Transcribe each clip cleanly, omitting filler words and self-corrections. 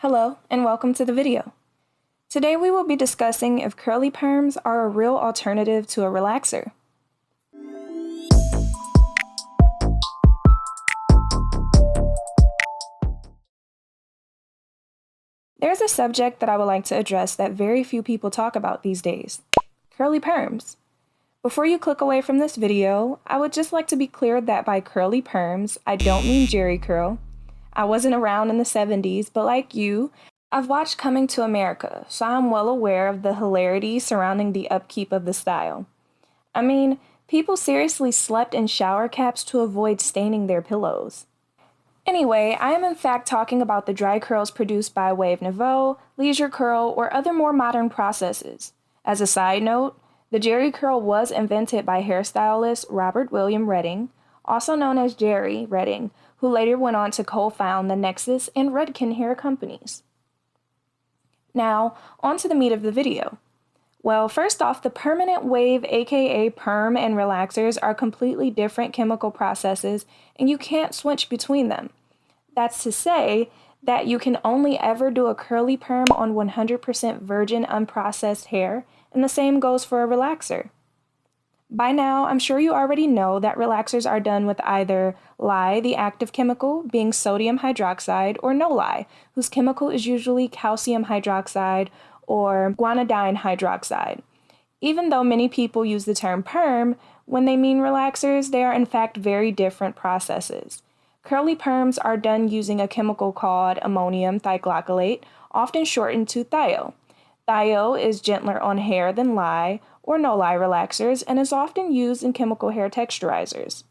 Hello, and welcome to the video. Today we will be discussing if curly perms are a real alternative to a relaxer. There's a subject that I would like to address that very few people talk about these days: curly perms. Before you click away from this video, I would just like to be clear that by curly perms, I don't mean Jerry curl. I wasn't around in the 70s, but like you, I've watched Coming to America, so I'm well aware of the hilarity surrounding the upkeep of the style. I mean, people seriously slept in shower caps to avoid staining their pillows. Anyway, I am in fact talking about the dry curls produced by way of Nouveau, Leisure Curl, or other more modern processes. As a side note, the Jerry curl was invented by hairstylist Robert William Redding, also known as Jerry Redding, who later went on to co-found the Nexus and Redken hair companies. Now, on to the meat of the video. Well, first off, the permanent wave, aka perm, and relaxers are completely different chemical processes, and you can't switch between them. That's to say that you can only ever do a curly perm on 100% virgin unprocessed hair, and the same goes for a relaxer. By now, I'm sure you already know that relaxers are done with either lye, the active chemical, being sodium hydroxide, or no lye, whose chemical is usually calcium hydroxide or guanidine hydroxide. Even though many people use the term perm, when they mean relaxers, they are in fact very different processes. Curly perms are done using a chemical called ammonium thioglycolate, often shortened to thio. Thio is gentler on hair than lye or no-lye relaxers and is often used in chemical hair texturizers.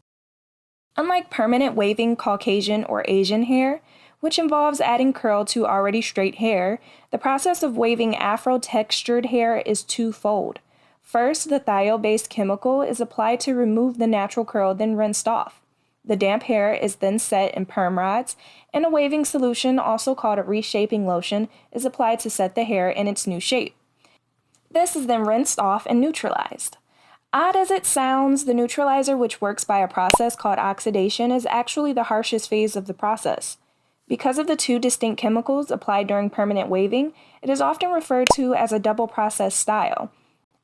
Unlike permanent waving Caucasian or Asian hair, which involves adding curl to already straight hair, the process of waving afro-textured hair is twofold. First, the thio-based chemical is applied to remove the natural curl, then rinsed off. The damp hair is then set in perm rods, and a waving solution, also called a reshaping lotion, is applied to set the hair in its new shape. This is then rinsed off and neutralized. Odd as it sounds, the neutralizer, which works by a process called oxidation, is actually the harshest phase of the process. Because of the two distinct chemicals applied during permanent waving, it is often referred to as a double process style.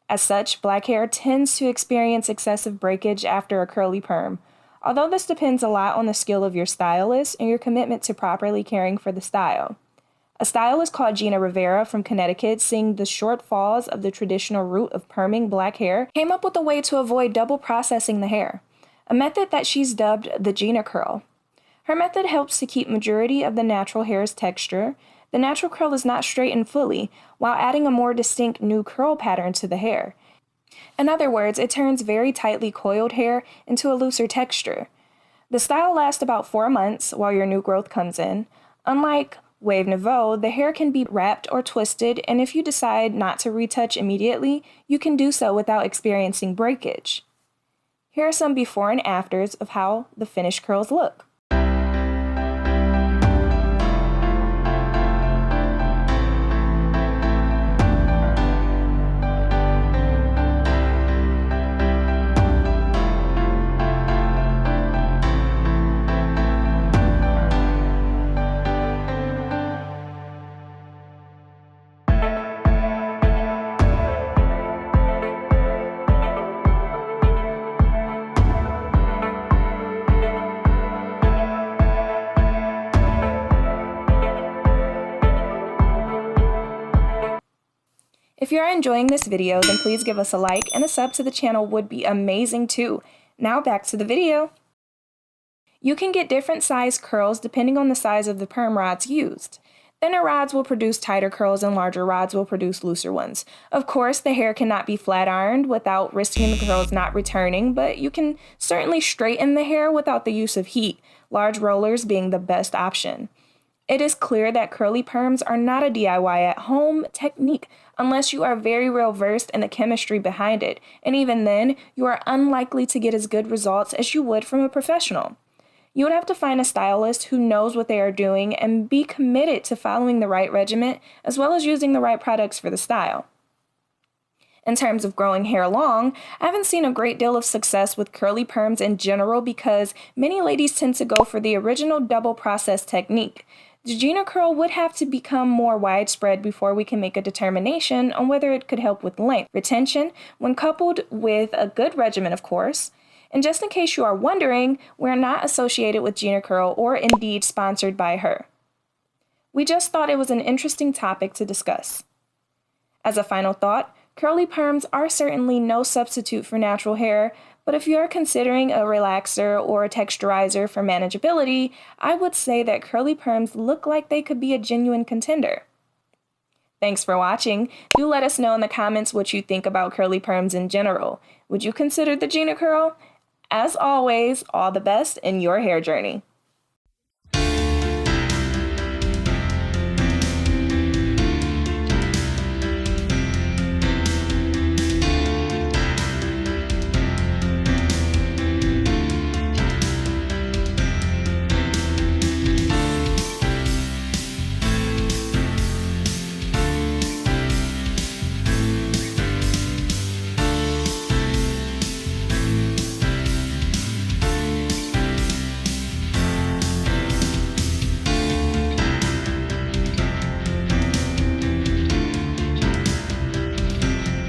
As such, black hair tends to experience excessive breakage after a curly perm, although this depends a lot on the skill of your stylist and your commitment to properly caring for the style. A stylist called Gina Rivera from Connecticut, seeing the shortfalls of the traditional route of perming black hair, came up with a way to avoid double processing the hair, a method that she's dubbed the Gina curl. Her method helps to keep majority of the natural hair's texture. The natural curl is not straightened fully, while adding a more distinct new curl pattern to the hair. In other words, it turns very tightly coiled hair into a looser texture. The style lasts about 4 months while your new growth comes in. Unlike Wave Nouveau, the hair can be wrapped or twisted, and if you decide not to retouch immediately, you can do so without experiencing breakage. Here are some before and afters of how the finished curls look. If you're enjoying this video, then please give us a like, and a sub to the channel would be amazing too. Now back to the video. You can get different size curls depending on the size of the perm rods used. Thinner rods will produce tighter curls and larger rods will produce looser ones. Of course, the hair cannot be flat ironed without risking the curls not returning, but you can certainly straighten the hair without the use of heat, large rollers being the best option. It is clear that curly perms are not a DIY at home technique unless you are very well versed in the chemistry behind it, and even then, you are unlikely to get as good results as you would from a professional. You would have to find a stylist who knows what they are doing and be committed to following the right regimen as well as using the right products for the style. In terms of growing hair long, I haven't seen a great deal of success with curly perms in general because many ladies tend to go for the original double process technique. The Gina curl would have to become more widespread before we can make a determination on whether it could help with length retention when coupled with a good regimen, of course. And just in case you are wondering, we're not associated with Gina curl or indeed sponsored by her. We just thought it was an interesting topic to discuss. As a final thought, curly perms are certainly no substitute for natural hair, but if you're considering a relaxer or a texturizer for manageability, I would say that curly perms look like they could be a genuine contender. Thanks for watching. Do let us know in the comments what you think about curly perms in general. Would you consider the Gina curl? As always, all the best in your hair journey.